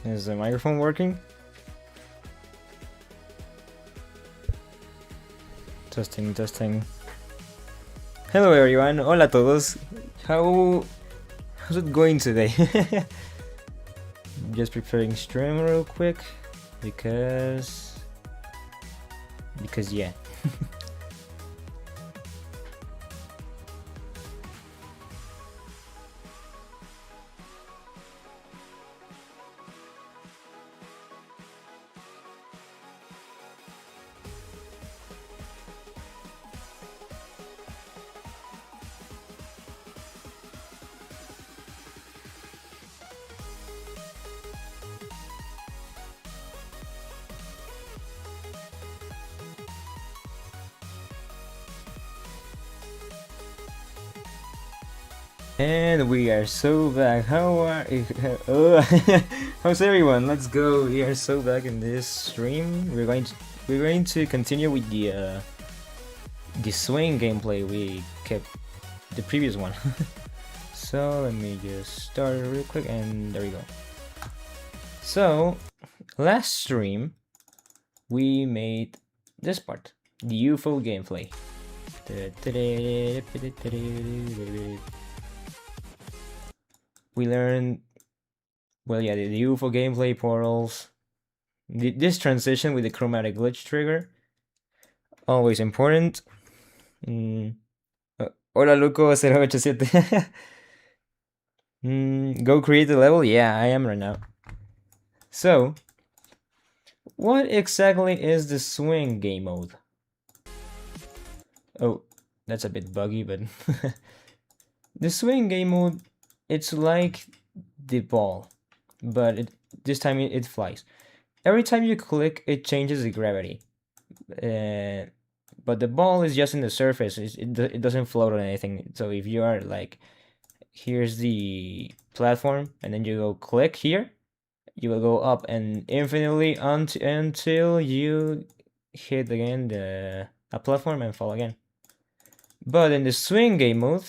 Is the microphone working? Testing, testing. Hello everyone, hola a todos. How's it going today? Just preparing stream real quick because yeah. And we are so back. How are oh, how's everyone? Let's go. We are so back in this stream. We're going to continue with the swing gameplay we kept the previous one. So let me just start real quick, and there we go. So last stream we made this part, the UFO gameplay. We learned, well, yeah, the UFO gameplay portals. This transition with the chromatic glitch trigger, always important. Hola, Luco 087. Go create the level? Yeah, I am right now. So, what exactly is the swing game mode? Oh, that's a bit buggy, but the swing game mode, it's like the ball, but this time it flies. Every time you click, it changes the gravity. But the ball is just in the surface. It doesn't float on anything. So if you are like, here's the platform, and then you go click here, you will go up and infinitely until you hit again a platform and fall again. But in the swing game mode,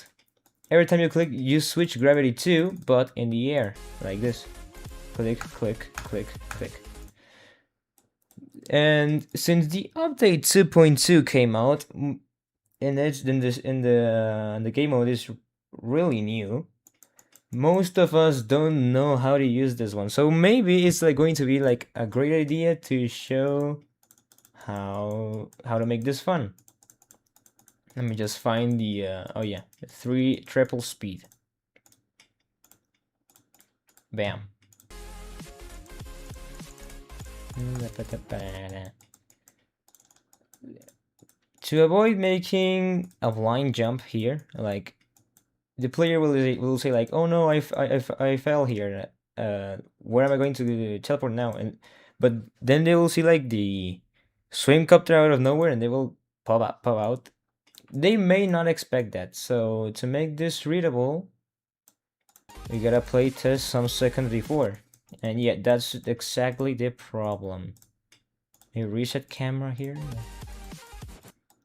every time you click, you switch gravity too, but in the air, like this. Click, click, click, click. And since the update 2.2 came out, and it's in the game mode is really new, most of us don't know how to use this one. So maybe it's like going to be like a great idea to show how to make this fun. Let me just find the oh yeah, 3 triple speed. Bam. To avoid making a blind jump here, like the player will say like, oh no, I fell here. Where am I going to teleport now? But then they will see like the swim copter out of nowhere, and they will pop out. They may not expect that. So to make this readable, we gotta play test some seconds before. And yeah, that's exactly the problem. A reset camera here?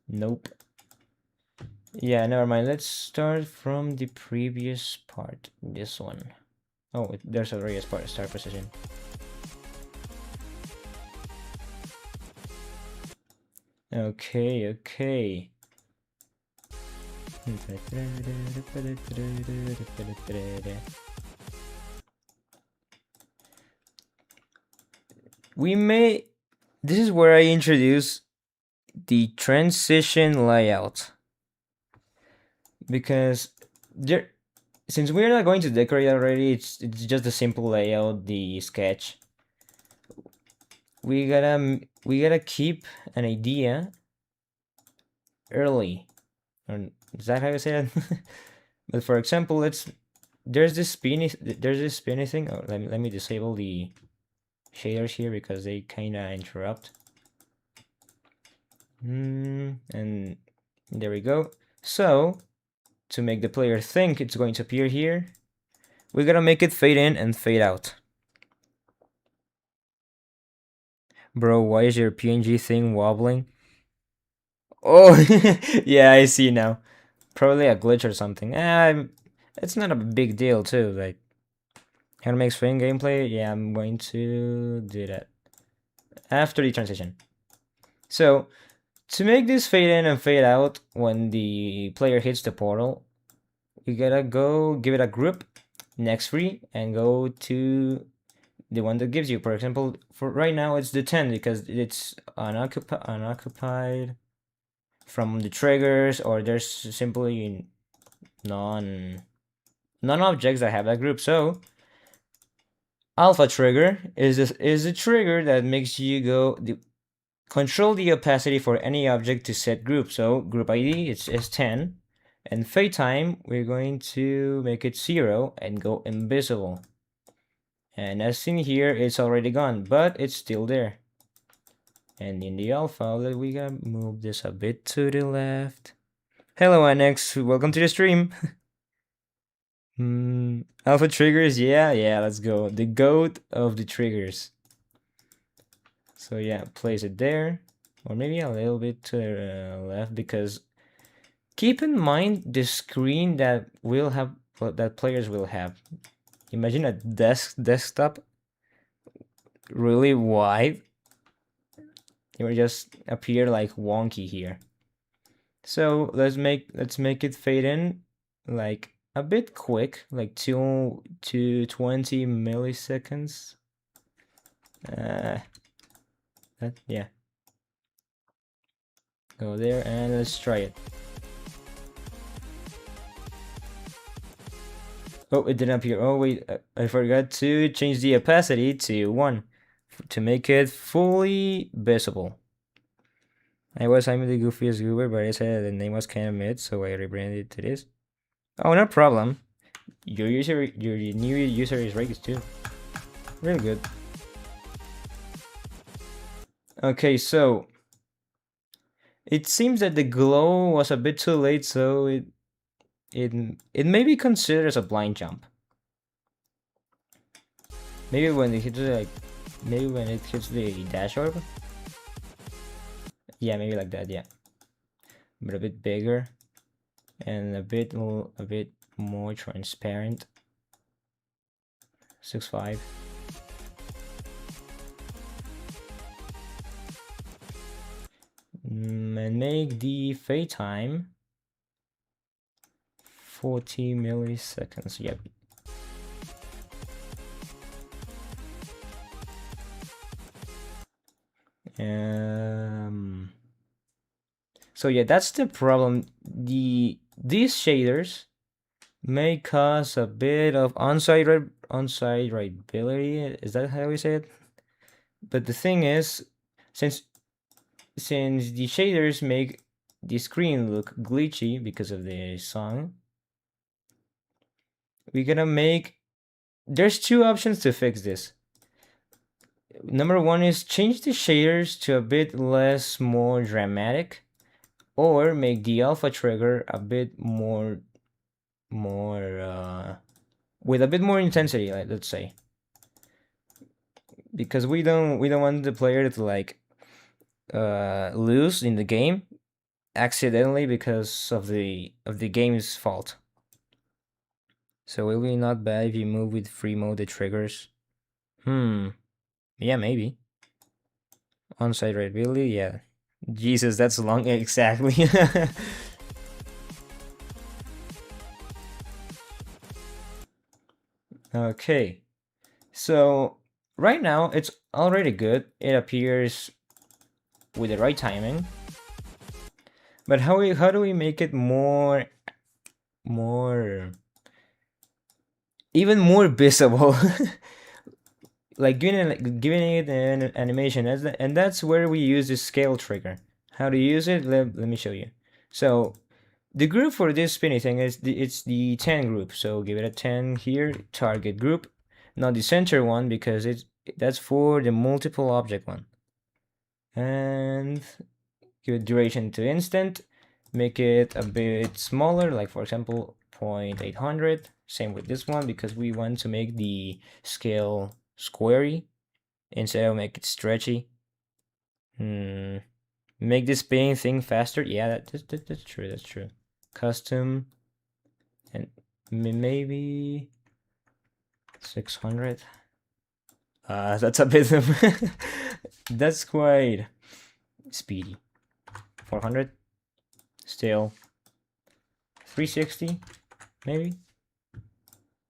Nope. Yeah, never mind. Let's start from the previous part. This one. Oh, there's already a start position. Okay, okay. This is where I introduce the transition layout. Because since we're not going to decorate already, it's just a simple layout, the sketch. We gotta keep an idea early. Or is that how you say it? But for example, there's this spinny thing. Oh, let me disable the shaders here because they kinda interrupt. And there we go. So to make the player think it's going to appear here, we gotta make it fade in and fade out. Bro, why is your PNG thing wobbling? Oh, yeah, I see now. Probably a glitch or something. It's not a big deal too. Like, How to make swing gameplay? Yeah, I'm going to do that after the transition. So, to make this fade in and fade out when the player hits the portal, you gotta go give it a group, next free, and go to the one that gives you. For example, for right now it's the 10 because it's unoccupied from the triggers, or there's simply non objects that have that group. So alpha trigger is a trigger that makes you control the opacity for any object to set group. So group ID is 10, and fade time we're going to make it 0 and go invisible. And as seen here, it's already gone, but it's still there. And in the alpha, we gotta move this a bit to the left. Hello, NX. Welcome to the stream. Alpha triggers, yeah, let's go. The goat of the triggers. So yeah, place it there, or maybe a little bit to the left, because keep in mind the screen that will have that players will have. Imagine a desktop really wide. It will just appear like wonky here. So let's make it fade in like a bit quick, like 2 to 20 milliseconds. Yeah. Go there and let's try it. Oh, it didn't appear. Oh wait, I forgot to change the opacity to 1 to make it fully visible. I'm the goofiest goober, but I said the name was kind of mid, so I rebranded it to this. Oh, no problem. Your new user is Regis too. Really good. Okay, so it seems that the glow was a bit too late, so it may be considered as a blind jump. Maybe when it hits the dash orb. Yeah, maybe like that. Yeah, but a bit bigger and a bit more transparent. 6.5. And make the fade time 40 milliseconds. Yep. So yeah, that's the problem. These shaders may cause a bit of on-site writability. Is that how we say it? But the thing is, since the shaders make the screen look glitchy because of the song, we're gonna make. There's two options to fix this. Number one is change the shaders to a bit more dramatic, or make the alpha trigger a bit more with a bit more intensity, like, let's say, because we don't want the player to like lose in the game accidentally because of the game's fault. So will be not bad if you move with free mode the triggers. Yeah, maybe. On-site readability, yeah. Jesus, that's long. Exactly. Okay, so right now it's already good. It appears with the right timing. But how do we make it even more visible? Like giving it an animation, and that's where we use the scale trigger. How to use it? Let me show you. So the group for this spinny thing is it's the 10 group. So give it a 10 here, target group, not the center one, because that's for the multiple object one. And give it duration to instant, make it a bit smaller, like for example 0.800. Same with this one, because we want to make the scale squarey instead of make it stretchy. Make this spinning thing faster. Yeah, that's true. That's true. Custom, and maybe 600. That's a bit of that's quite speedy. 400. Still. 360, maybe?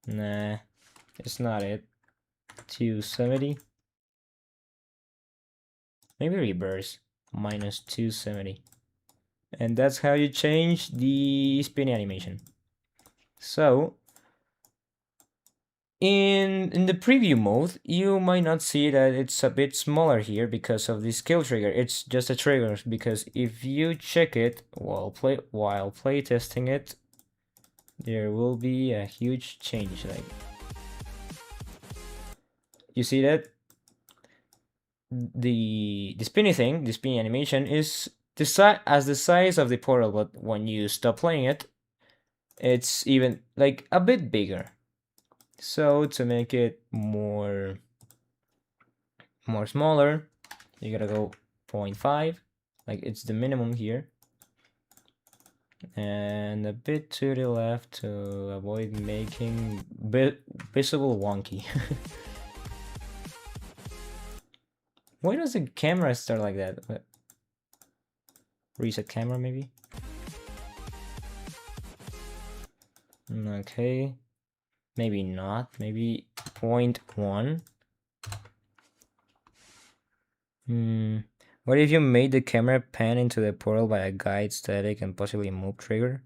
Nah, it's not it. 270. Maybe reverse. Minus 270. And that's how you change the spinning animation. So, in the preview mode, you might not see that it's a bit smaller here because of the skill trigger. It's just a trigger, because if you check it while play testing it, there will be a huge change. Like, you see that the spinny thing, the spinny animation is the size of the portal, but when you stop playing it, it's even like a bit bigger. So to make it more smaller, you gotta go 0.5, like it's the minimum here, and a bit to the left to avoid making visible wonky. Why does the camera start like that? Reset camera, maybe? Okay. Maybe not. Maybe 0.1. What if you made the camera pan into the portal by a guide, static, and possibly move trigger?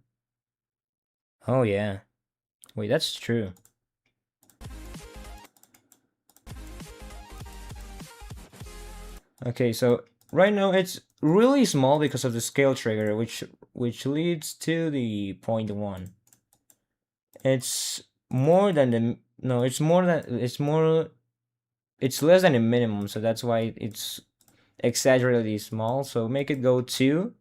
Oh yeah. Wait, that's true. Okay, so right now it's really small because of the scale trigger, which leads to the 0.1. It's more than the no, it's less than the minimum, so that's why it's exaggeratedly small. So make it go 2,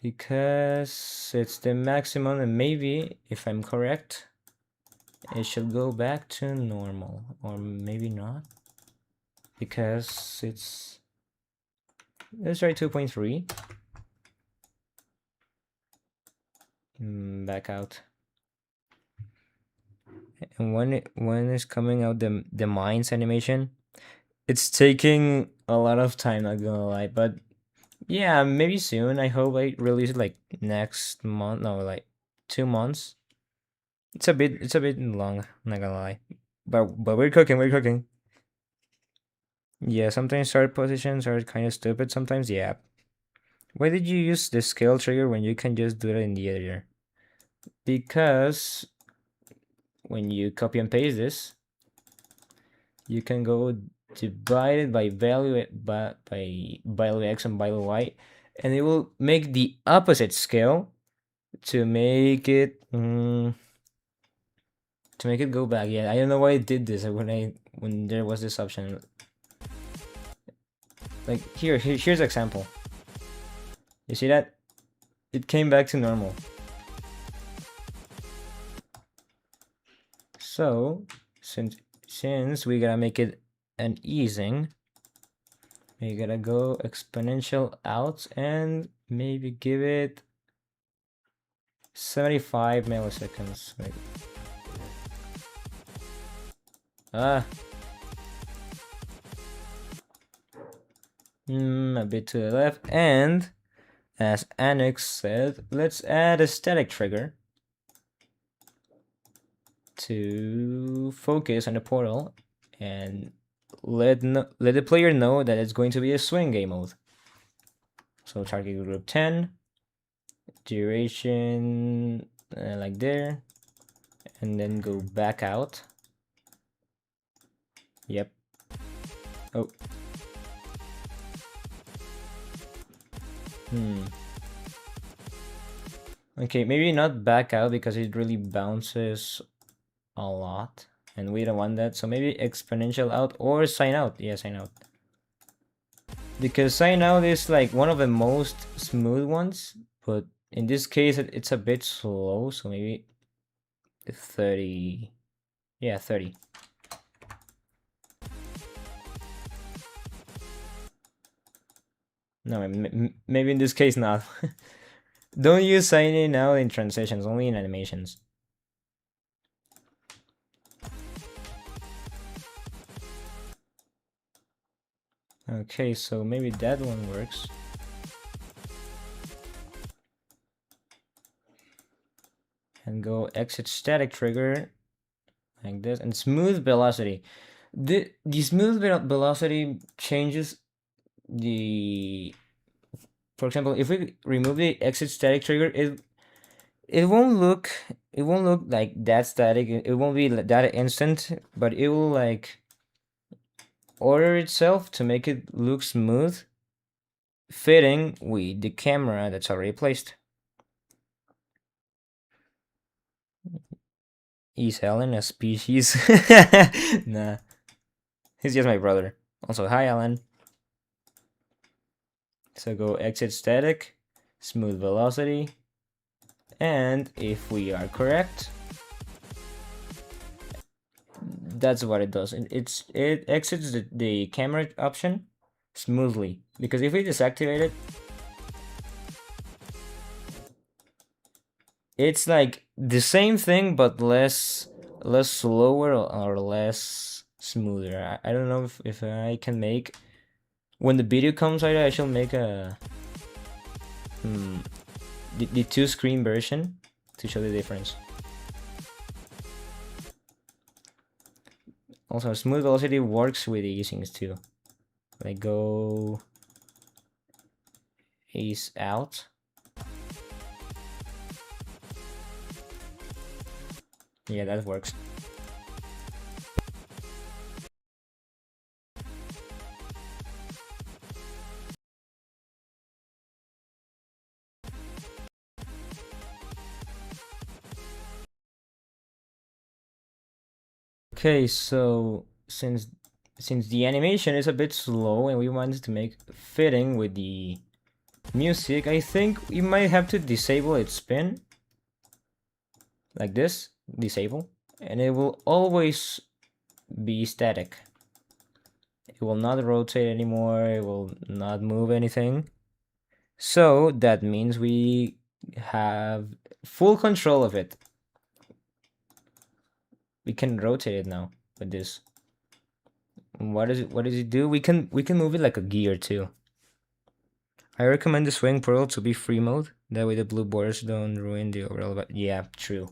because it's the maximum, and maybe if I'm correct, it should go back to normal, or maybe not, because it's, let's try 2.3. Back out. And when it's coming out the mines animation, it's taking a lot of time, not gonna lie, but yeah, maybe soon. I hope I release it like next month. No, like 2 months. It's a bit long, not gonna lie. But we're cooking, we're cooking. Yeah, sometimes start positions are kind of stupid. Sometimes, yeah. Why did you use the scale trigger when you can just do it in the editor? Because when you copy and paste this, you can go divide it by value x and value y, and it will make the opposite scale to make it go back. Yeah, I don't know why it did this when there was this option. Like here's example. You see that? It came back to normal. So since we gotta make it an easing, we gotta go exponential out and maybe give it 75 milliseconds. Wait. A bit to the left, and as Annex said, let's add a static trigger to focus on the portal and let the player know that it's going to be a swing game mode. So target group 10, duration like there, and then go back out. Yep. Oh. Okay, maybe not back out because it really bounces a lot, and we don't want that. So maybe exponential out or sign out. Yeah, sign out. Because sign out is like one of the most smooth ones, but in this case it's a bit slow. So maybe 30. Yeah, 30. No, maybe in this case not. Don't use signing out in transitions, only in animations. Okay, so maybe that one works. And go exit static trigger like this, and smooth velocity. The smooth velocity changes the, for example, if we remove the exit static trigger, it won't look, it won't look like that static. It won't be that instant, but it will like order itself to make it look smooth, fitting with the camera that's already placed. Is Alan a species? Nah, he's just my brother. Also, hi Alan. So go exit static, smooth velocity, and if we are correct, that's what it does. It exits the camera option smoothly, because if we deactivate it, it's like the same thing but less slower or less smoother. I don't know if I can make, when the video comes out, I shall make a the two screen version to show the difference. Also, smooth velocity works with the easings too. Like go ace out. Yeah, that works. Okay, so since the animation is a bit slow and we wanted to make fitting with the music, I think we might have to disable its spin. Like this, disable. And it will always be static. It will not rotate anymore, it will not move anything. So that means we have full control of it. We can rotate it now with this. What does it do? We can move it like a gear too. I recommend the swing pearl to be free mode. That way the blue borders don't ruin the overall. But yeah, true.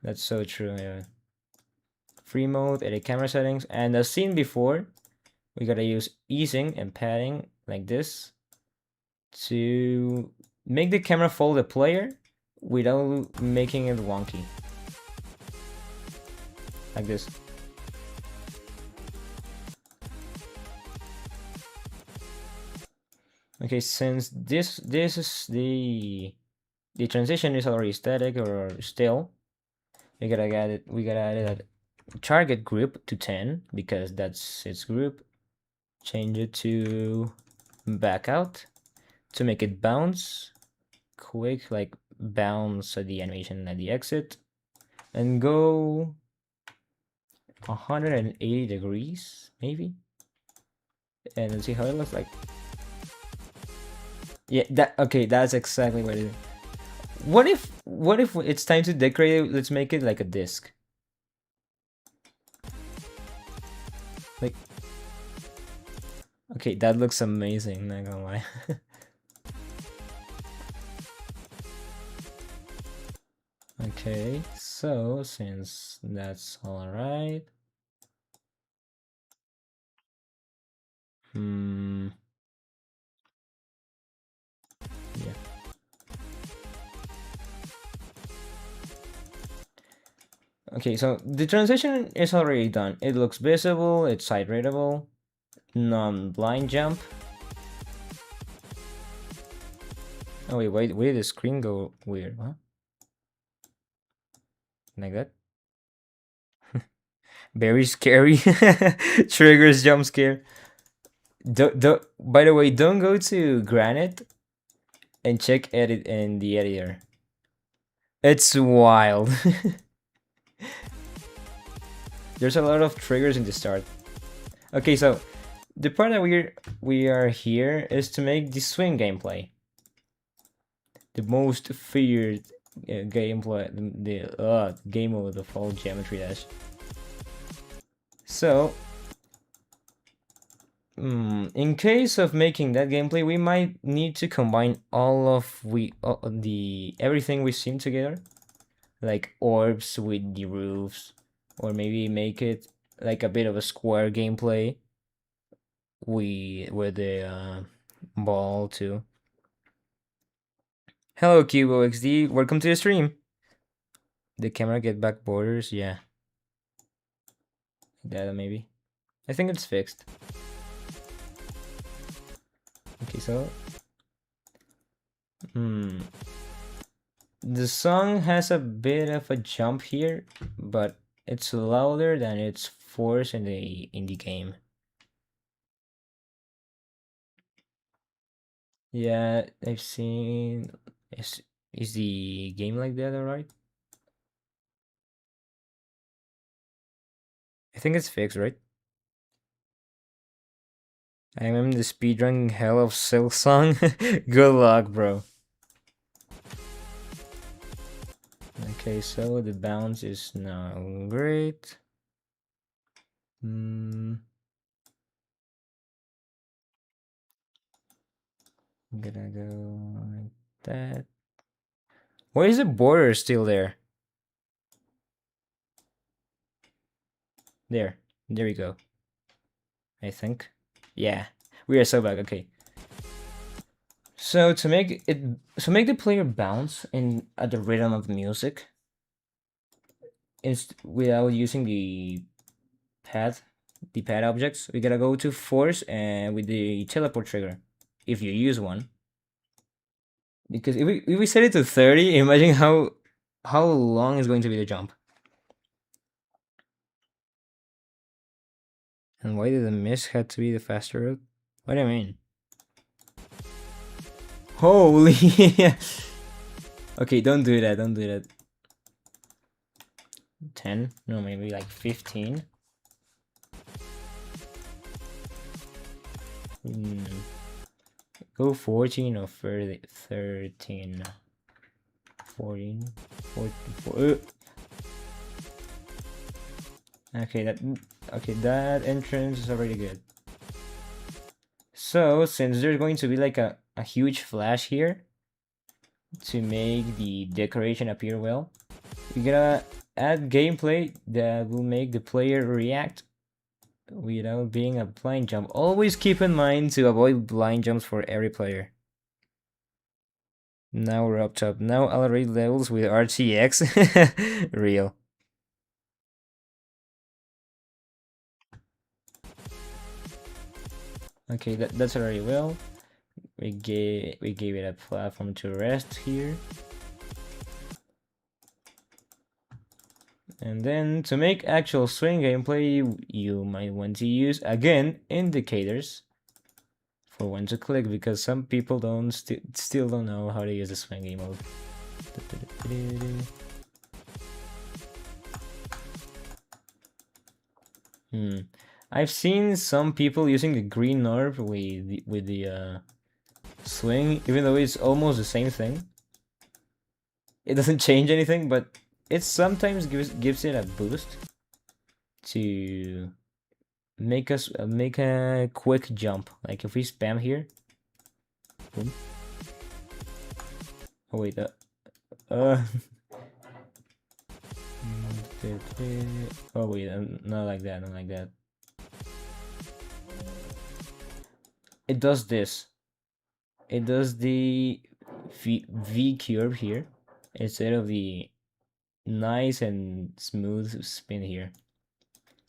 That's so true. Yeah. Free mode, edit camera settings, and as seen before, we gotta use easing and padding like this to make the camera follow the player without making it wonky. Like this. Okay, since this is the transition is already static or still, we gotta add a target group to 10 because that's its group. Change it to back out to make it bounce quick, like bounce at the animation at the exit, and go 180 degrees maybe, and let's see how it looks like. Yeah, that's exactly what it is. What if it's time to decorate it? Let's make it like a disc. Like, okay, that looks amazing, not gonna lie. Okay, so since that's all right, yeah. Okay, so the transition is already done. It looks visible, it's side readable, non-blind jump. Oh wait, wait, where did the screen go weird, huh? Like that? Very scary. Triggers jump scare. By the way, don't go to Granite and check edit in the editor. It's wild. There's a lot of triggers in the start. Okay, so the part that we are here is to make the swing gameplay the most feared gameplay, the game mode of all Geometry Dash. So In case of making that gameplay, we might need to combine all the everything we've seen together, like orbs with the roofs, or maybe make it like a bit of a square gameplay. With the ball too. Hello, Cubo XD. Welcome to the stream. The camera get back borders, yeah. That maybe. I think it's fixed. Okay, so the song has a bit of a jump here, but it's louder than its force in the game. Yeah, I've seen. Is the game like that, alright? I think it's fixed, right? I'm in the speedrun hell of Silk Song. Good luck, bro. Okay, so the bounce is now great. I'm gonna go like that. Why is the border still there? There. There we go. I think. Yeah. We are so back. Okay. So to make the player bounce in at the rhythm of music, without using pad, the pad objects, we gotta go to force and with the teleport trigger, if you use one. Because if we set it to 30, imagine how long is going to be the jump. And why did the miss had to be the faster route? What do you mean? Holy Okay, don't do that, don't do that. 10? No, maybe like 15. Go 14 or 30, 13. 14. 14. Okay, that entrance is already good. So, since there's going to be like a huge flash here to make the decoration appear well, we gotta add gameplay that will make the player react without being a blind jump. Always keep in mind to avoid blind jumps for every player. Now we're up top. Now I'll rate levels with RTX. Real. Okay, that's already well. We gave it a platform to rest here. And then to make actual swing gameplay, you might want to use again indicators for when to click, because some people still don't know how to use the swing game mode. I've seen some people using the green orb with the swing, even though it's almost the same thing. It doesn't change anything, but it sometimes gives it a boost to make a quick jump. Like if we spam here. Boom. Oh wait, oh wait, not like that, not like that. It does this. It does the V curve here instead of the nice and smooth spin here.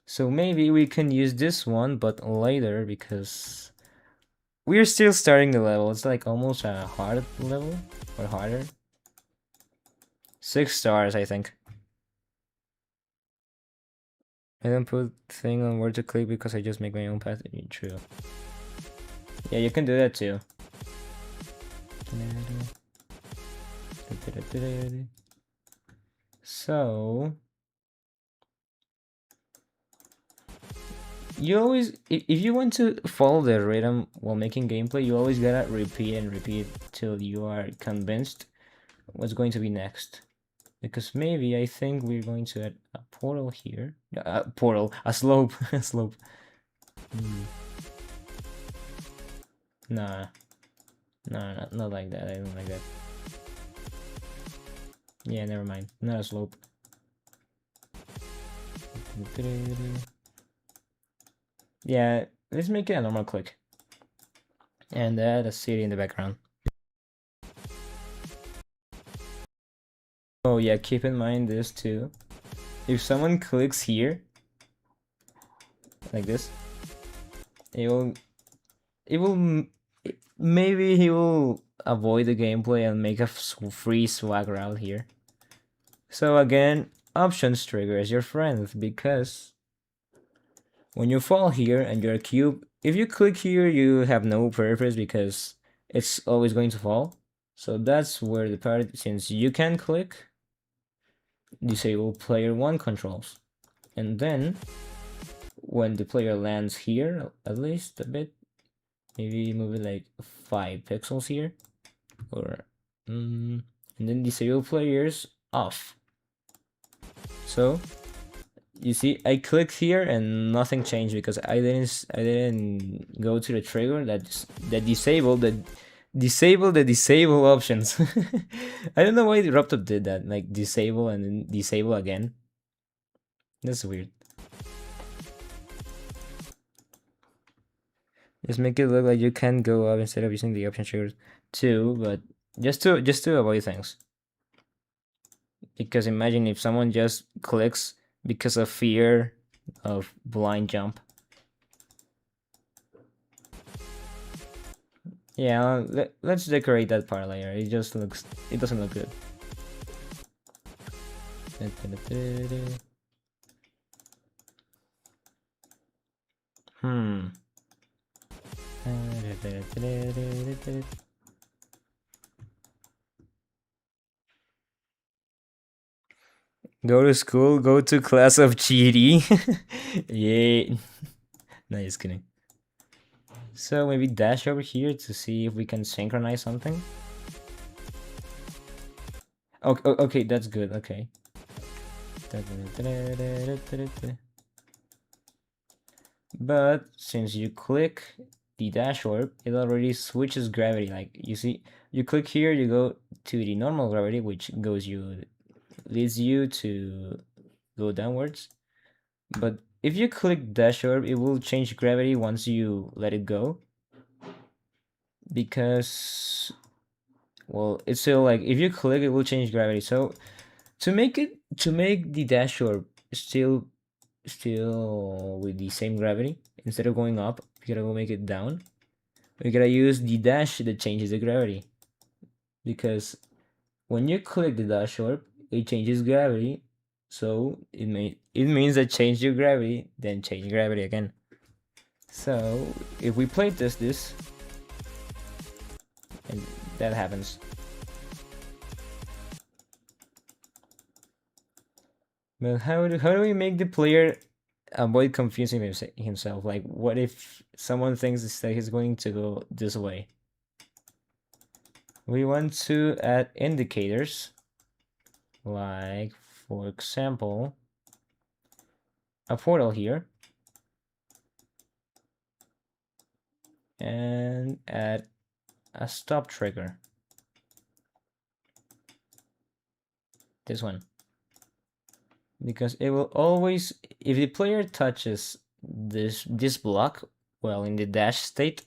So maybe we can use this one, but later, because we're still starting the level. It's like almost a hard level, or harder. 6 stars, I think. I don't put thing on where to click because I just make my own path. True. Yeah, you can do that too. So you always, if you want to follow the rhythm while making gameplay, you always gotta repeat and repeat till you are convinced what's going to be next. Because maybe I think we're going to add a portal here. A slope, a slope. Nah, not like that. I don't like that. Yeah, never mind. Not a slope. Yeah, let's make it a normal click. And add a city in the background. Oh yeah, keep in mind this too. If someone clicks here, like this, it will, it will, maybe he will avoid the gameplay and make a free swag route here. So again, options trigger as your friend, because when you fall here and you're a cube, if you click here, you have no purpose because it's always going to fall. So that's where the part, since you can click, disable player 1 controls. And then when the player lands here, at least a bit, maybe move it like 5 pixels here, or and then disable players off. So you see, I clicked here and nothing changed because I didn't go to the trigger that disabled the disable options. I don't know why the Raptop did that, like disable and then disable again. That's weird. Just make it look like you can go up instead of using the option triggers too, but just to avoid things. Because imagine if someone just clicks because of fear of blind jump. Yeah, let's decorate that part later. It doesn't look good. Hmm. Go to school, go to class of GD. Yay. No, just kidding. So maybe dash over here to see if we can synchronize something. Okay, okay, that's good. Okay. But since you click the dash warp, it already switches gravity. Like you see, you click here, you go to the normal gravity, which leads you to go downwards. But if you click dash warp, it will change gravity once you let it go. Because, well, it's still like if you click, it will change gravity. So to make the dash warp still with the same gravity, instead of going up, you gotta go make it down. We gotta use the dash that changes the gravity, because when you click the dash warp, it changes gravity. So it means that change your gravity, then change gravity again. So if we play this, and that happens. But how do we make the player avoid confusing himself? Like, what if someone thinks that he's going to go this way? We want to add indicators, like, for example, a portal here, and add a stop trigger. This one. Because it will always, if the player touches this block, well, in the dash state,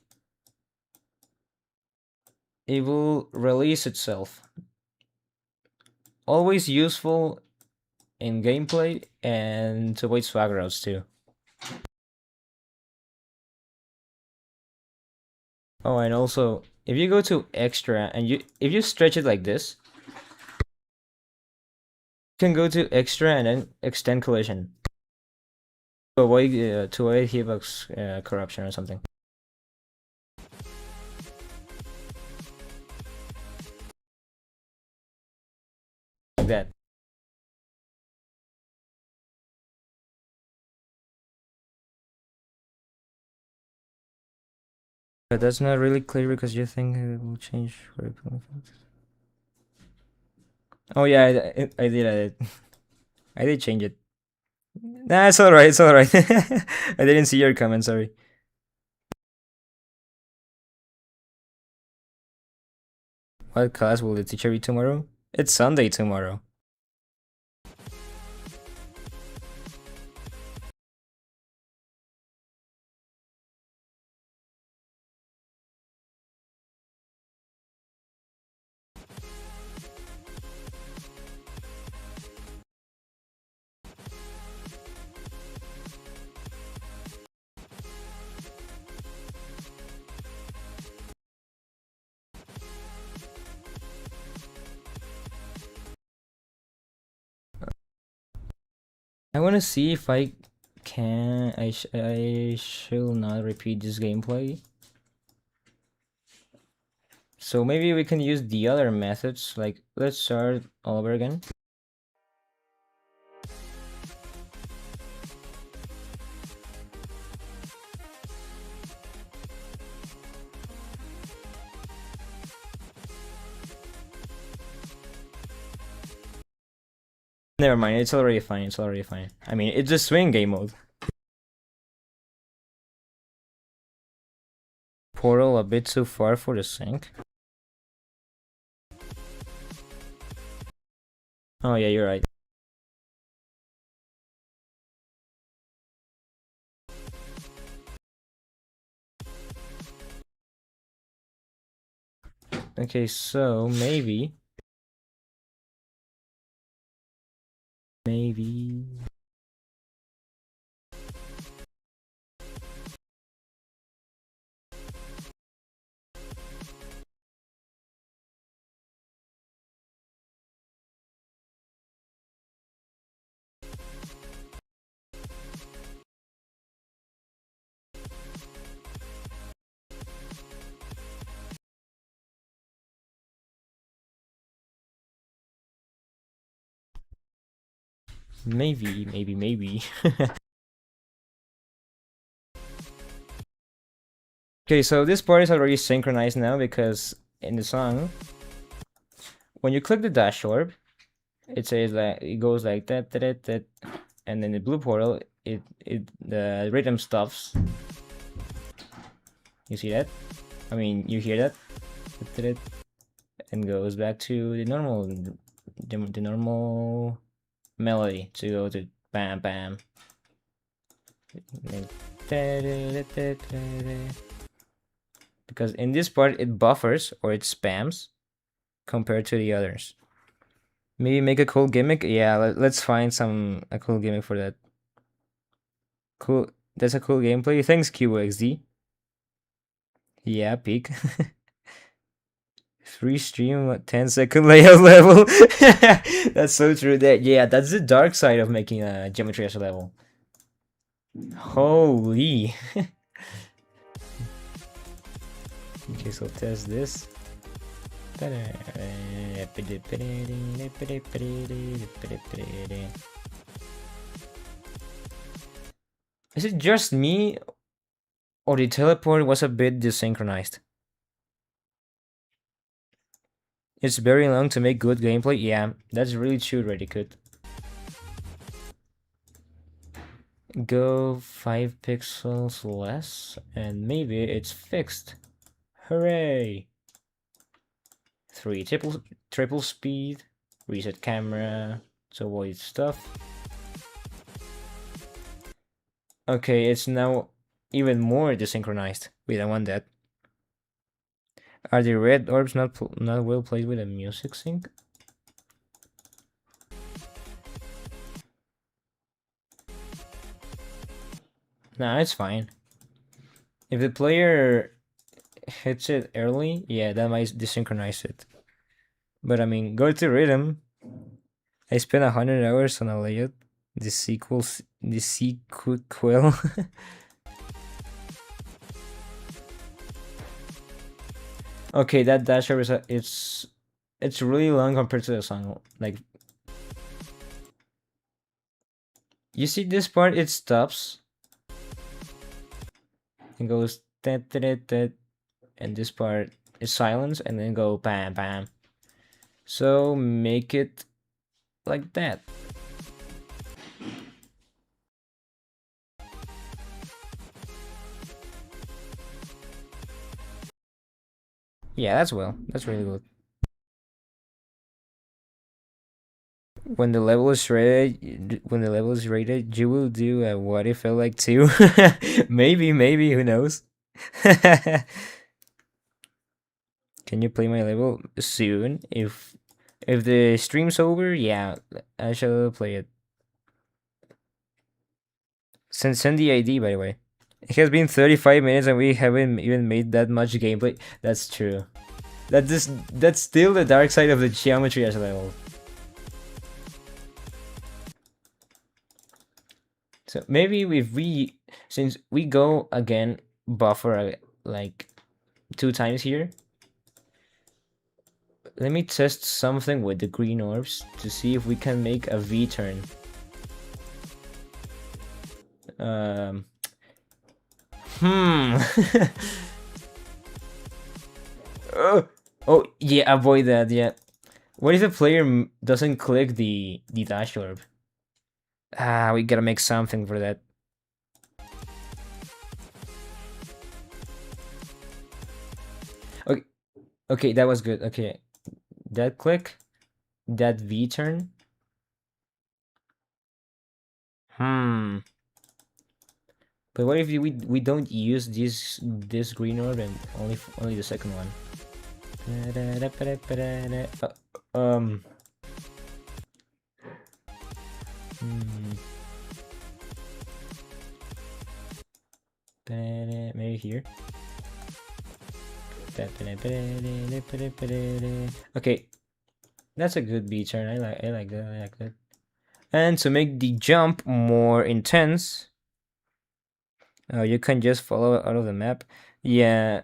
it will release itself. Always useful in gameplay and to avoid swag routes too. Oh, and also, if you go to extra and if you stretch it like this, you can go to extra and then extend collision to avoid hitbox corruption or something like that. But that's not really clear because you think it will change for Oh yeah, I did. I did change it. Nah, it's alright. It's alright. I didn't see your comment. Sorry. What class will the teacher be tomorrow? It's Sunday tomorrow. I want to see if I can. I shall not repeat this gameplay. So maybe we can use the other methods. Like, let's start all over again. Never mind, it's already fine, it's already fine. I mean, it's a swing game mode. Portal a bit too far for the sink. Oh yeah, you're right. Okay, so maybe... Maybe... Maybe. Okay, so this part is already synchronized now because in the song, when you click the dash orb, it says that it goes like that, and then the blue portal, the rhythm stops. You see that? I mean, you hear that? And goes back to the normal melody to go to bam bam. Because in this part it buffers or it spams compared to the others. Maybe make a cool gimmick. Yeah, let's find a cool gimmick for that. Cool. That's a cool gameplay. Thanks, QXD. Yeah, peak. Free stream, what, 10-second layout level? That's so true. That's the dark side of making a geometry as a level. Holy. Okay, so test this. Is it just me, or the teleport was a bit desynchronized? It's very long to make good gameplay. Yeah, that's really true, Redicute. Go 5 pixels less, and maybe it's fixed. Hooray! 3 triple speed, reset camera to avoid stuff. Okay, it's now even more desynchronized. Wait, I want that. Are the red orbs not well placed with a music sync? Nah, it's fine. If the player hits it early, yeah, that might desynchronize it. But I mean, go to rhythm. I spent 100 hours on a layout. The sequel. Okay, that dasher is it's really long compared to the song. Like, you see this part, it stops and goes and this part is silence and then go bam bam. So make it like that. Yeah, that's really good. When the level is rated, you will do a what if I like too. Maybe, who knows? Can you play my level soon? If the stream's over, yeah, I shall play it. Send the ID, by the way. It has been 35 minutes and we haven't even made that much gameplay. That's true. That's still the dark side of the geometry as level. So maybe if since we go again buffer like 2 times here, let me test something with the green orbs to see if we can make a V-turn. Um, hmm. Oh, yeah, avoid that, yeah. What if the player doesn't click the dash orb? Ah, we gotta make something for that. Okay, okay, that was good. Okay, that click, that V-turn. Hmm. But what if we don't use this green orb and only the second one? Um. Hmm. Maybe here. Okay, that's a good B turn. I like that. I like that. And to make the jump more intense, you can just follow out of the map. Yeah,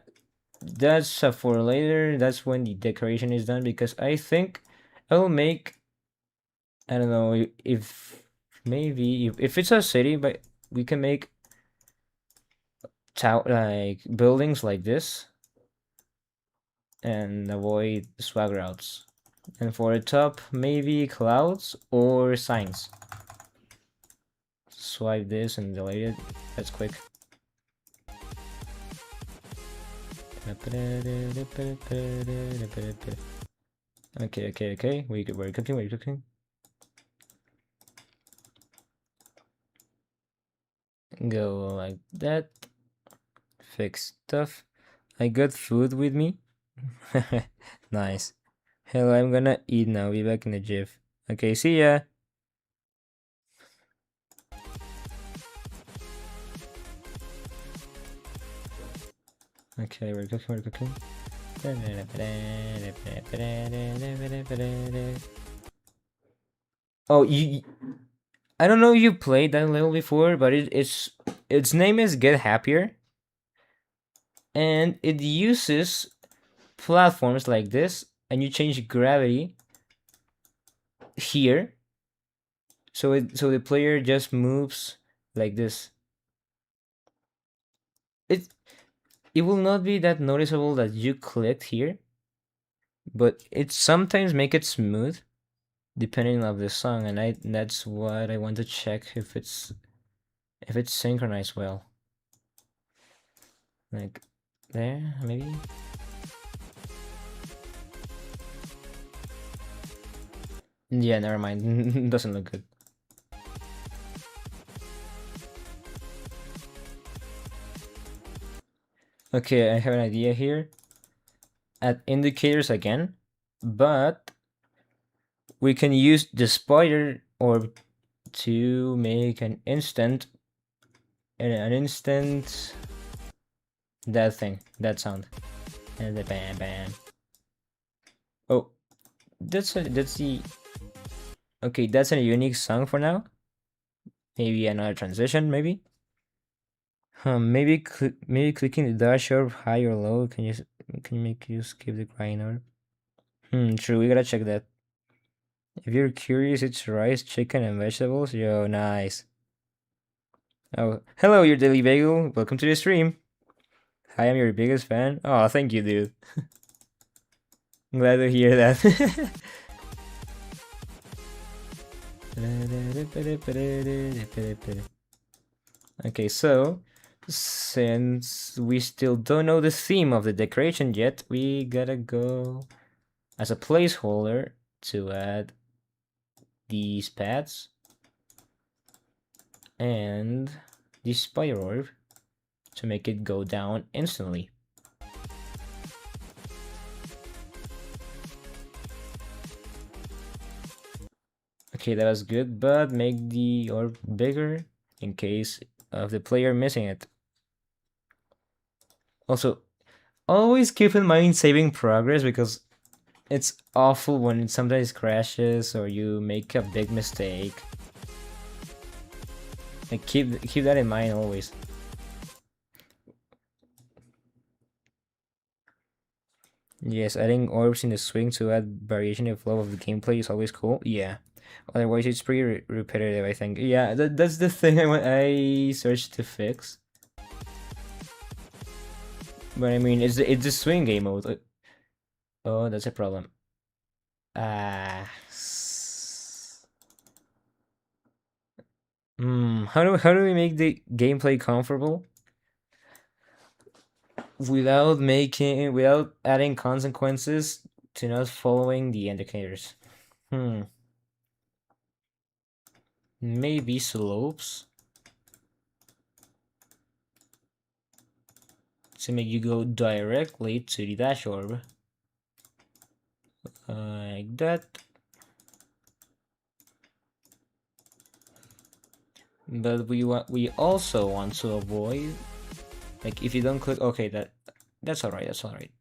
that's for later. That's when the decoration is done because I think I will make. I don't know if maybe if it's a city, but we can make like buildings like this and avoid swag routes. And for the top, maybe clouds or signs. Swipe this and delete it. That's quick. Okay. We're cooking. Go like that. Fix stuff. I got food with me. Nice. Hell, I'm gonna eat now. Be back in the jiff. Okay, see ya. Okay, we're cooking. Oh, I don't know if you played that level before, but its name is Get Happier, and it uses platforms like this, and you change gravity here, so the player just moves like this. It it will not be that noticeable that you clicked here, but it sometimes make it smooth depending on the song, and that's what I want to check if it's synchronized well. Like there, maybe. Yeah, never mind. Doesn't look good. Okay, I have an idea here. Add indicators again, but we can use the spider orb to make an instant that thing, that sound. And the bam. Oh, that's the okay, that's a unique song for now. Maybe another transition, maybe. Maybe clicking the dash orb high or low can make you skip the grind orb. True, we gotta check that. If you're curious, it's rice, chicken, and vegetables. Yo, nice. Oh, hello, your daily bagel. Welcome to the stream. Hi, I'm your biggest fan. Oh, thank you, dude. I'm glad to hear that. Okay, so since we still don't know the theme of the decoration yet, we gotta go as a placeholder to add these pads and the spider orb to make it go down instantly. Okay, that was good, but make the orb bigger in case of the player missing it. Also, always keep in mind saving progress because it's awful when it sometimes crashes or you make a big mistake. Like keep that in mind always. Yes, adding orbs in the swing to add variation and flow of the gameplay is always cool. Yeah. Otherwise, it's pretty repetitive, I think. Yeah, that's the thing I searched to fix. But I mean, it's the swing game mode. Oh, that's a problem. Ah. How do we make the gameplay comfortable without adding consequences to not following the indicators? Maybe slopes to make you go directly to the dash orb. Like that. But we also want to avoid, like, if you don't click, okay, that's alright, that's alright.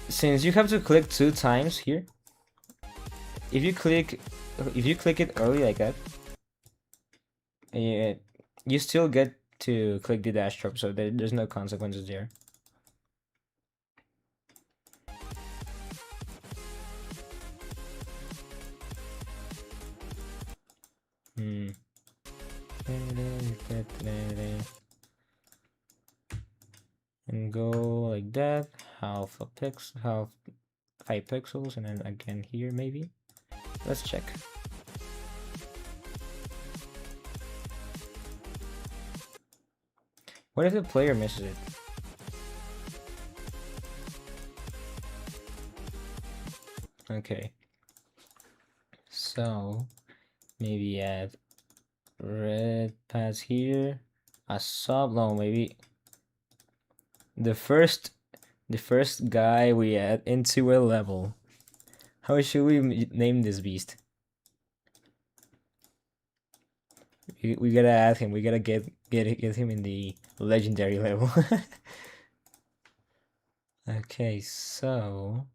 Since you have to click 2 times here, if you click it early like that, you still get to click the dash drop, so there's no consequences there. And go like that, half 5 pixels, and then again here maybe. Let's check. What if the player misses it? Okay. So maybe add red pads here. A sub, no, maybe the first guy we add into a level. How should we name this beast? We gotta add him. We gotta get him in the legendary level. Okay, so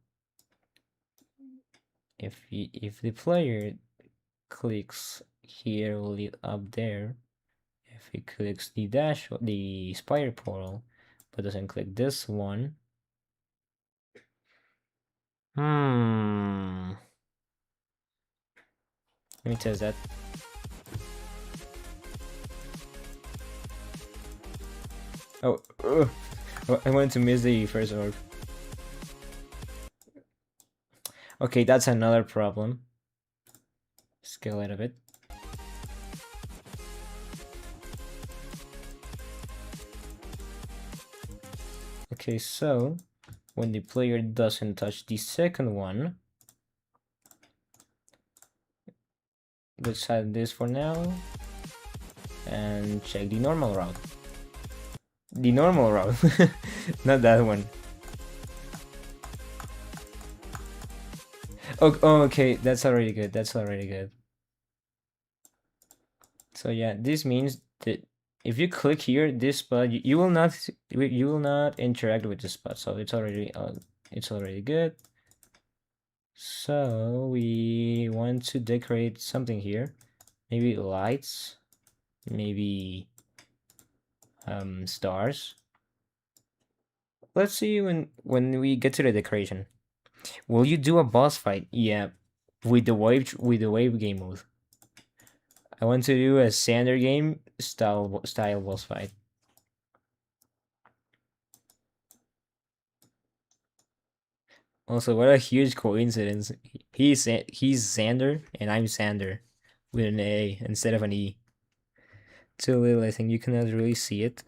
if the player clicks here, will lead up there. If he clicks the spider portal, but doesn't click this one. Let me test that. Oh, I wanted to miss the first orb. Okay, that's another problem. Scale it a bit. Okay, so when the player doesn't touch the second one, let's add this for now and check the normal route. The normal route, not that one. Oh, okay, that's already good. That's already good. So yeah, this means that if you click here, this spot, you will not interact with this spot. So it's already good. So we want to decorate something here, maybe lights, maybe stars. Let's see when we get to the decoration. Will you do a boss fight? Yeah, with the wave game mode. I want to do a Sander game style boss fight. Also, what a huge coincidence. He's Sander and I'm Sander with an A instead of an E. Too little, I think you cannot really see it.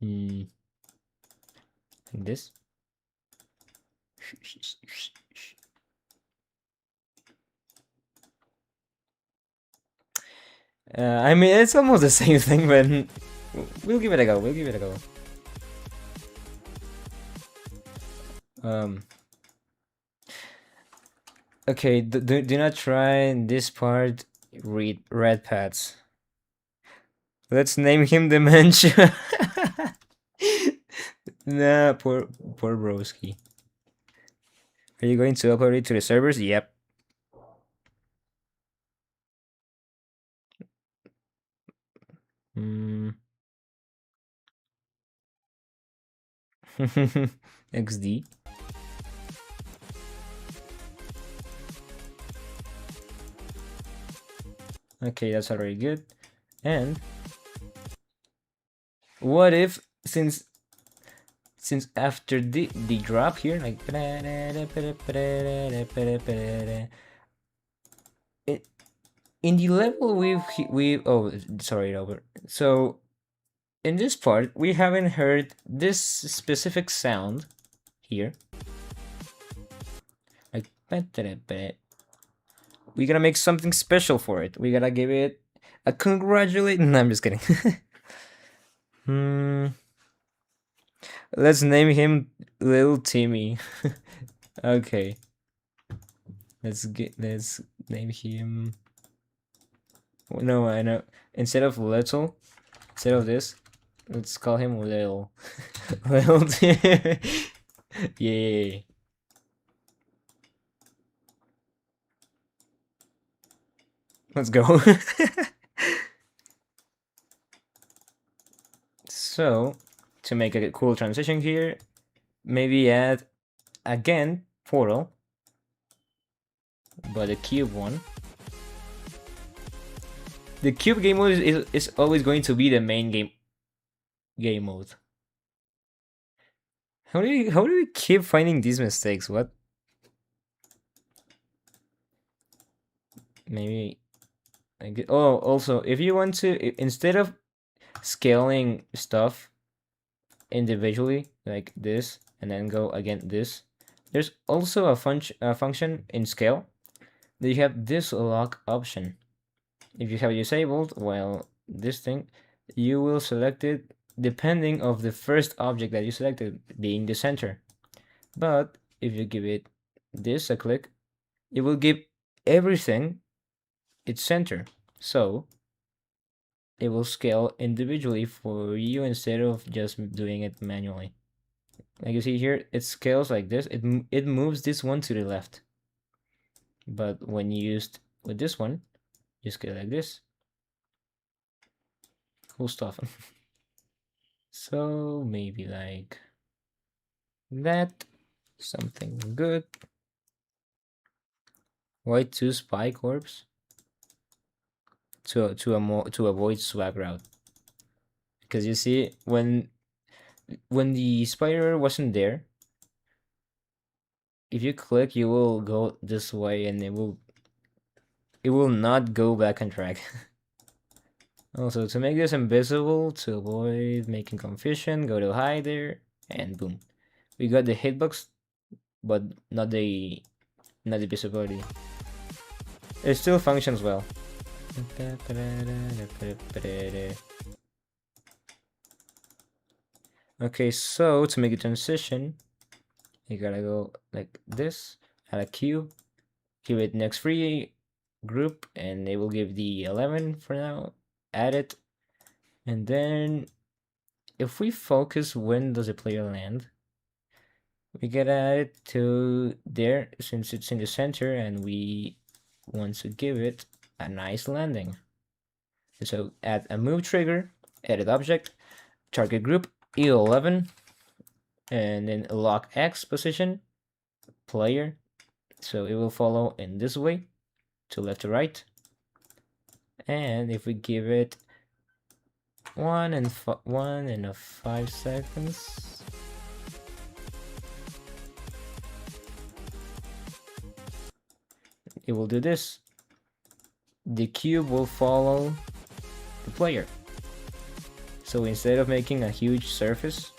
Like this. I mean, it's almost the same thing, but we'll give it a go. We'll give it a go. Um. Okay. Do not try this part. Read red pads. Let's name him Dementia. Nah, poor broski. Are you going to upload it to the servers? Yep. Mm. XD. Okay, that's already good. And what if since after the drop here, like it, in the level we've oh sorry over. So in this part we haven't heard this specific sound here. Like we gotta make something special for it. We gotta give it a congratulate. No, I'm just kidding. Hmm. Let's name him Little Timmy. Okay. Let's name him. No, I know. Instead of little, instead of this, let's call him Lil. Lil Timmy. Yay. Let's go. So, to make a cool transition here, maybe add again Portal, but a cube one. The cube game mode is always going to be the main game mode. How do we keep finding these mistakes? What? Maybe like oh also if you want to instead of scaling stuff individually like this and then go again this, there's also a function in scale that you have this lock option. If you have it disabled, well, this thing, you will select it depending of the first object that you selected being the center. But if you give it this a click, it will give everything its center. So it will scale individually for you instead of just doing it manually. Like you see here, it scales like this. It moves this one to the left. But when used with this one, you scale like this. Cool stuff. So maybe like that. Something good. Why two spy corps? To avoid swag route. Because you see, when the spider wasn't there, if you click, you will go this way, and it will not go back on track. Also, to make this invisible, to avoid making confusion, go to hide there, and boom. We got the hitbox, but not the visibility. It still functions well. Okay, so to make a transition, you gotta go like this, add a cube, give it next free group, and it will give the 11 for now. Add it, and then if we focus when does the player land, we get add it to there since it's in the center and we want to give it a nice landing. So add a move trigger, edit object, target group, E11, and then lock X position, player. So it will follow in this way, to left to right. And if we give it 1 and a 5 seconds, it will do this. The cube will follow the player. So instead of making a huge surface,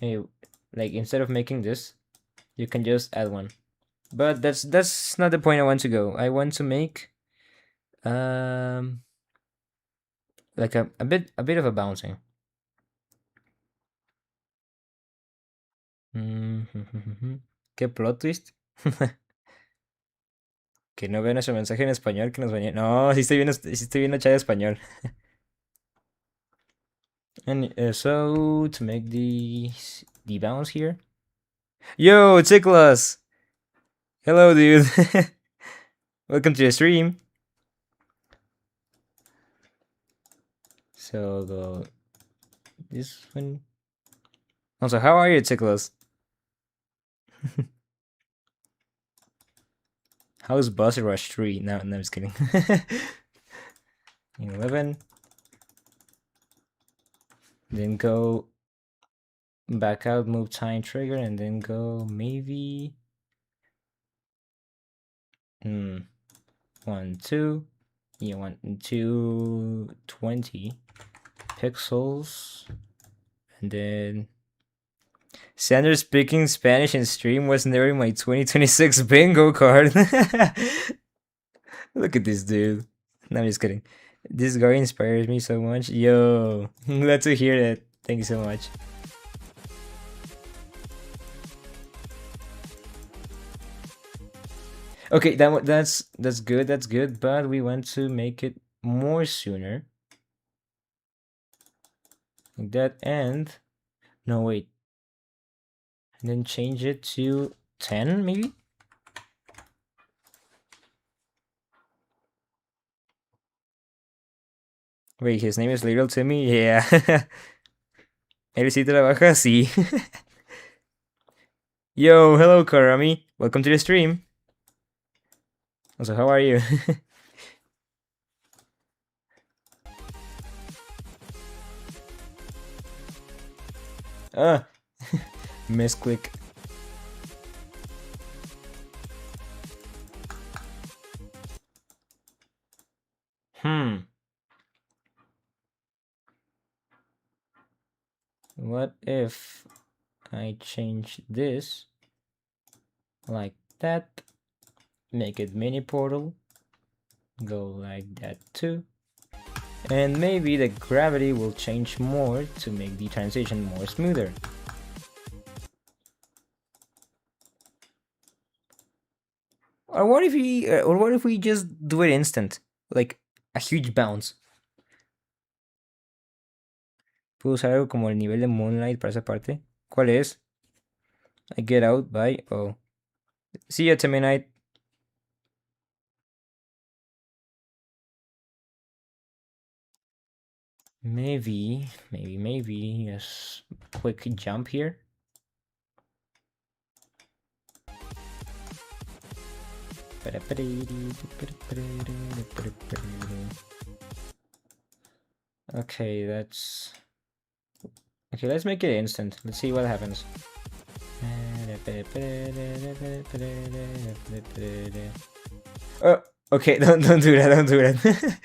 like instead of making this, you can just add one. But that's not the point I want to go. I want to make Um, like a bit of a bouncing. ¿Qué plot twist? Que no vea nuestro mensaje en español, que nos bañe. No, sí estoy viendo chat español. And so to make the bounce here. Yo, Chiklas! Hello, dude. Welcome to the stream. So go this one. Also, how are you, Chiklas? How's Boss Rush 3? No, no, I'm just kidding. 11. Then go back out, move time trigger, and then go maybe 1, 2. You want 220 pixels, and then Sanders speaking Spanish in stream was never my 2026 bingo card. Look at this dude. No, I'm just kidding. This guy inspires me so much. Yo, glad to hear that. Thank you so much. Okay, that's good. That's good. But we want to make it more sooner. Like that, and no, wait. And then change it to 10, maybe. Wait, his name is Little Timmy. Yeah. Él sí trabaja, sí. Yo, hello, Karami. Welcome to the stream. Also, how are you? Ah, misclick. What if I change this like that? Make it mini portal. Go like that too. And maybe the gravity will change more to make the transition more smoother. Or what if we just do it instant? Like a huge bounce. ¿Puedo usar algo como el nivel de Moonlight para esa parte? ¿Cuál es? I get out by... Oh. See ya, Temenite. Maybe, yes. Quick jump here. Okay, okay, let's make it instant. Let's see what happens. Oh, okay, don't do that, don't do that.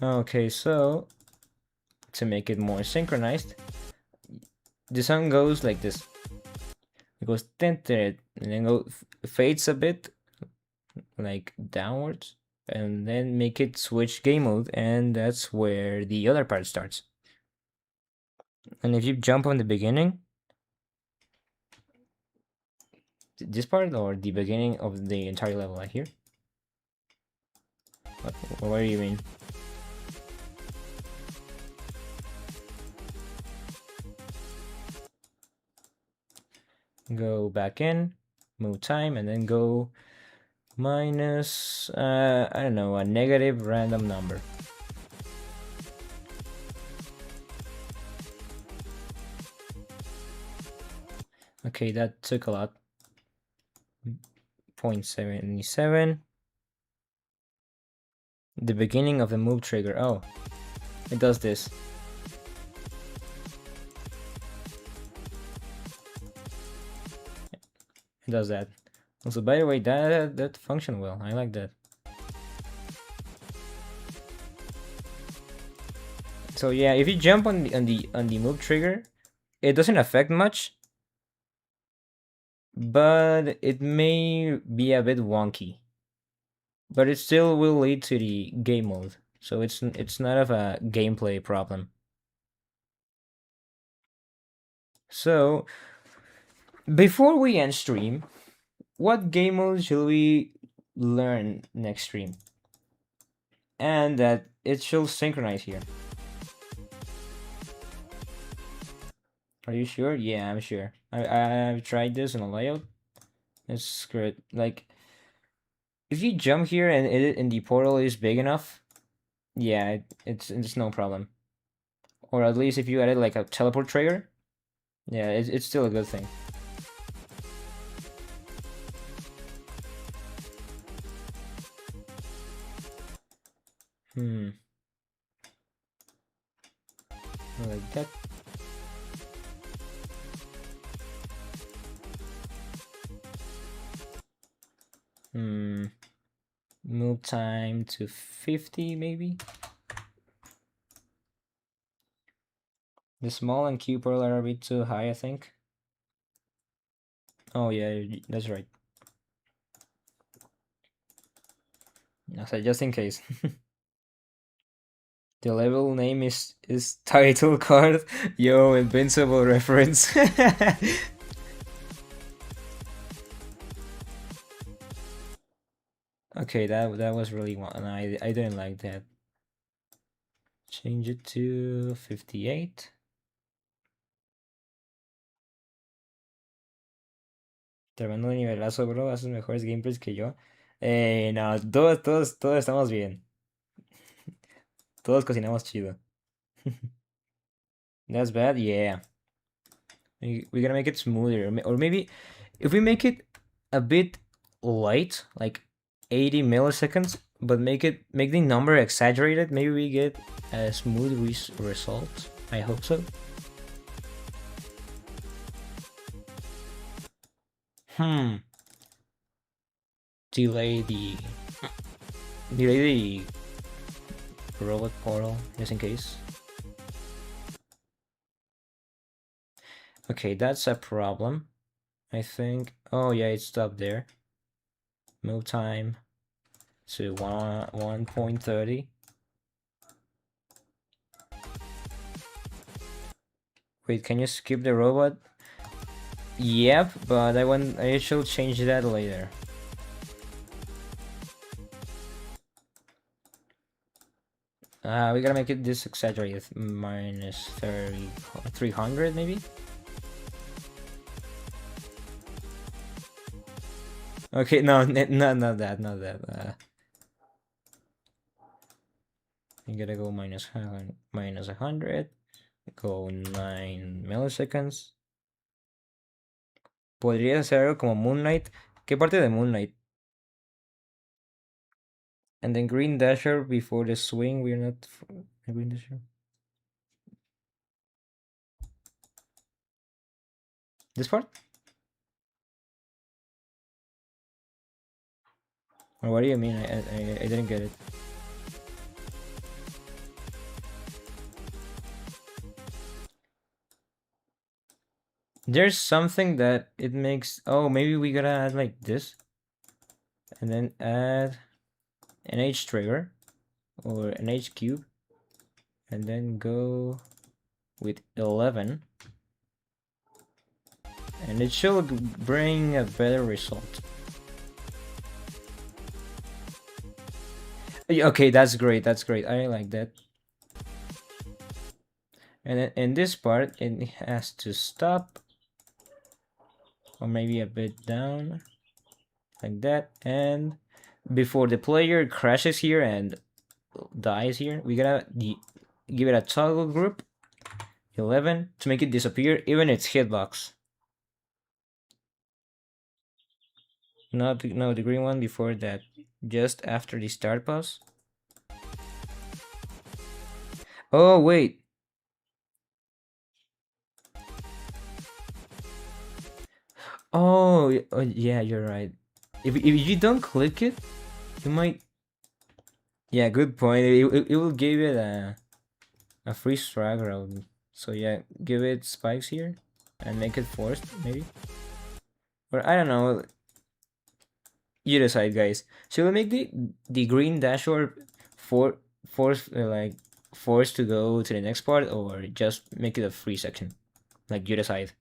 Okay, so to make it more synchronized, the song goes like this. It goes and then fades a bit, like downwards, and then make it switch game mode, and that's where the other part starts. And if you jump on the beginning, this part or the beginning of the entire level, like here. What do you mean? Go back in, move time, and then go minus, I don't know, a negative random number. Okay, that took a lot. 0.77. The beginning of the move trigger. Oh, it does this. It does that. Also, by the way, that functioned well. I like that. So yeah, if you jump on the move trigger, it doesn't affect much, but it may be a bit wonky. But it still will lead to the game mode, so it's not of a gameplay problem. So before we end stream, what game mode should we learn next stream? And that it should synchronize here. Are you sure? Yeah, I'm sure. I've tried this in a layout. It's good. Like if you jump here and the portal is big enough, yeah, it's no problem. Or at least if you added like a teleport trigger, yeah, it's still a good thing. Hmm. Like that. Hmm. Move time to 50 maybe. The small and Q pearl are a bit too high, I think. Oh yeah, that's right. So just in case. The level name is title card. Yo, invincible reference. Okay, that was really one. I didn't like that. Change it to 58. Tremendo nivelazo, bro. Haces mejores gameplays que yo. No, todos estamos bien. Todos cocinamos chido. That's bad? Yeah. We're gonna make it smoother. Or maybe if we make it a bit light, like 80 milliseconds, but make the number exaggerated, maybe we get a smooth result. I hope so. Hmm. Delay the delay the robot portal just in case. Okay, that's a problem. I think. Oh yeah, it stopped there. Move time to 1.30. Wait, can you skip the robot? Yep, but I should change that later. We gotta make it this exaggerated. Minus 30, 300 maybe? Okay, no, not that, not that. You gotta go minus 100, go 9 milliseconds. Podría hacer algo como Moonlight. ¿Qué parte de Moonlight? And then Green Dasher before the swing. We're not Green Dasher. This part? Or what do you mean? I didn't get it. There's something that it makes. Oh, maybe we gotta add like this, and then add an H trigger or an H cube, and then go with 11, and it should bring a better result. Okay, that's great. That's great. I like that. And then in this part, it has to stop, or maybe a bit down, like that. And before the player crashes here and dies here, we gotta give it a toggle group 11 to make it disappear, even its hitbox. No, the green one before that, just after the start pause. Oh wait. Oh, yeah, you're right. If you don't click it, you might. Yeah, good point. It will give it a A free swag round. So yeah, give it spikes here and make it forced, maybe? Or I don't know. You decide, guys. Should we make the green dashboard for force like forced to go to the next part, or just make it a free section? Like you decide.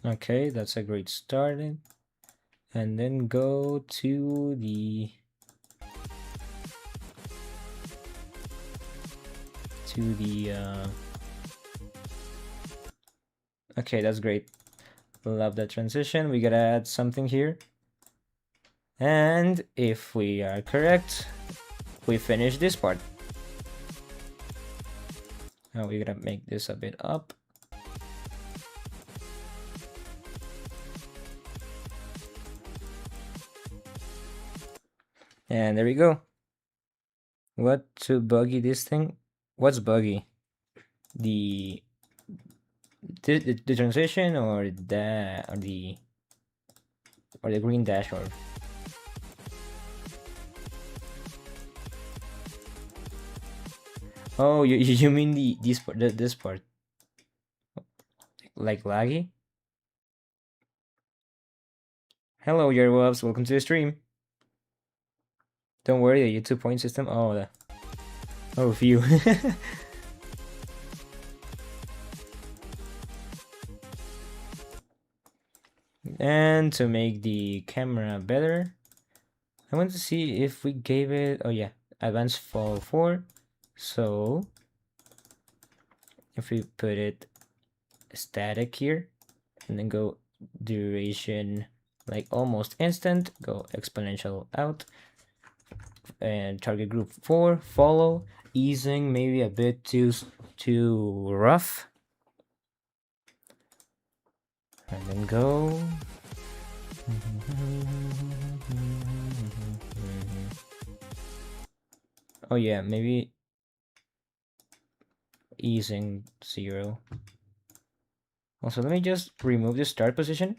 Okay, that's a great start. And then go to the okay, that's great. Love that transition. We gotta add something here. And if we are correct, we finish this part. Now we gotta make this a bit up. And there we go. What to buggy this thing? What's buggy? The the transition or the green dashboard? Oh, you mean this part, this part, like laggy? Hello, Yerwabs, welcome to the stream. Don't worry, the YouTube point system. Oh, oh, phew. And to make the camera better, I want to see if we gave it. Oh yeah, advanced fall 4. So if we put it static here and then go duration like almost instant, go exponential out, and target group 4, follow, easing maybe a bit too rough, and then go. Oh yeah, maybe easing 0. Also, let me just remove the start position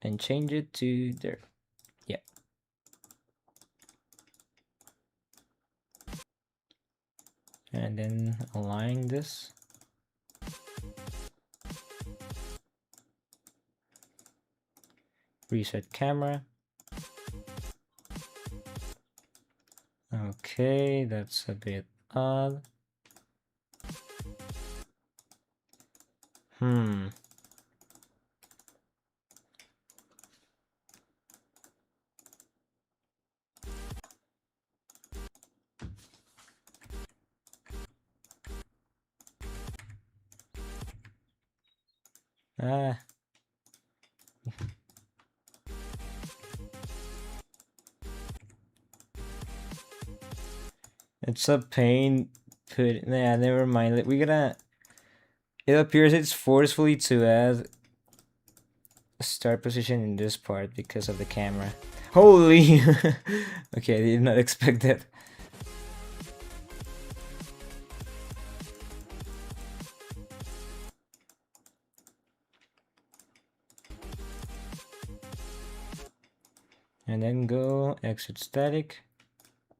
and change it to there. Yeah. And then align this. Reset camera. Okay, that's a bit odd. Hmm. Ah. It's a pain. Yeah, never mind. We gotta. It appears it's forcefully to add a start position in this part because of the camera. Holy! Okay, I did not expect that. And then go exit static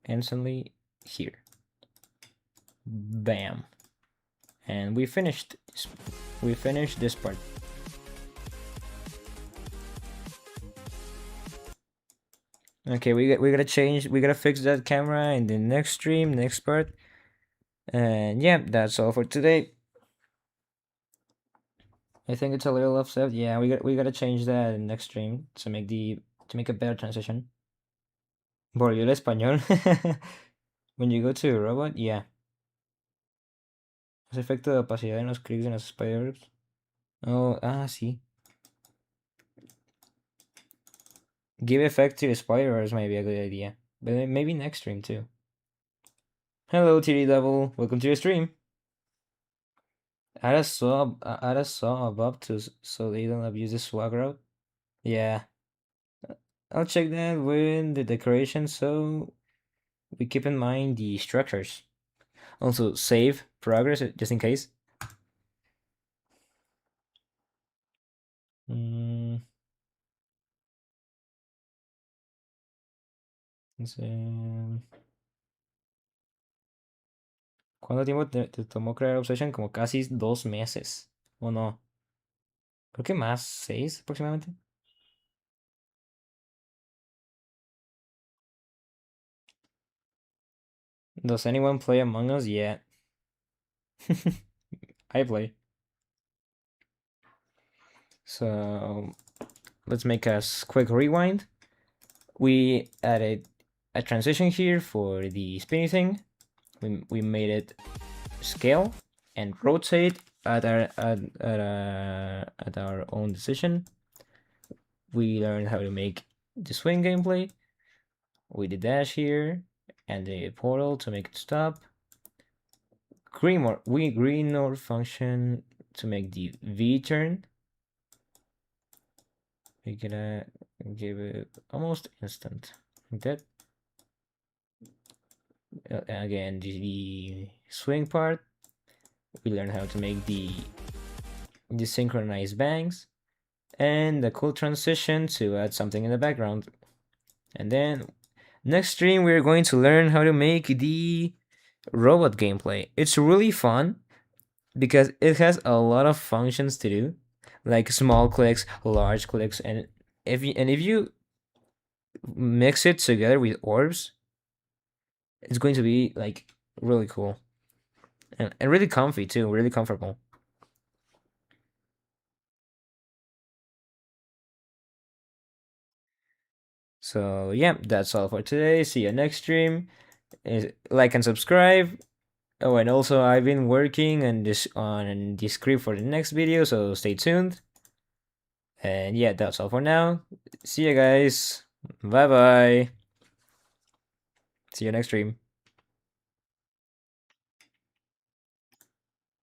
instantly here. Bam. And we finished this part. Okay, we gotta change, we gotta fix that camera in the next stream, next part. And yeah, that's all for today. I think it's a little offset. Yeah, we gotta change that in next stream to make a better transition. Volvió el español. When you go to a robot, yeah. Ese efecto de opacidad en los clics en los spider. Oh, sí. Give effect to the spiders might be a good idea. But maybe next stream too. Hello, TD Devil. Welcome to your stream. Add a saw above so they don't abuse the swag route. Yeah. I'll check that with the decoration so we keep in mind the structures. Also, save progress just in case. Mm, ¿Cuánto tiempo te tomó crear Obsession? Como casi 2 meses. ¿O no? Creo que más, 6 aproximadamente. Does anyone play Among Us yet? I play. So let's make a quick rewind. We added a transition here for the spinning thing. We made it scale and rotate at our own decision. We learned how to make the swing gameplay with the dash here and the portal to make it stop. Green or function to make the V turn. We're gonna give it almost instant. Like that. Again, the swing part. We learn how to make the synchronized bangs and the cool transition to add something in the background. And then next stream we're going to learn how to make the robot gameplay. It's really fun because it has a lot of functions to do, like small clicks, large clicks, and if you mix it together with orbs, it's going to be like really cool and really comfy too, really comfortable. So yeah, that's all for today. See you next stream. Like and subscribe. Oh, and also I've been working on the script for the next video, so stay tuned. And yeah, that's all for now. See you guys. Bye bye. See you next stream.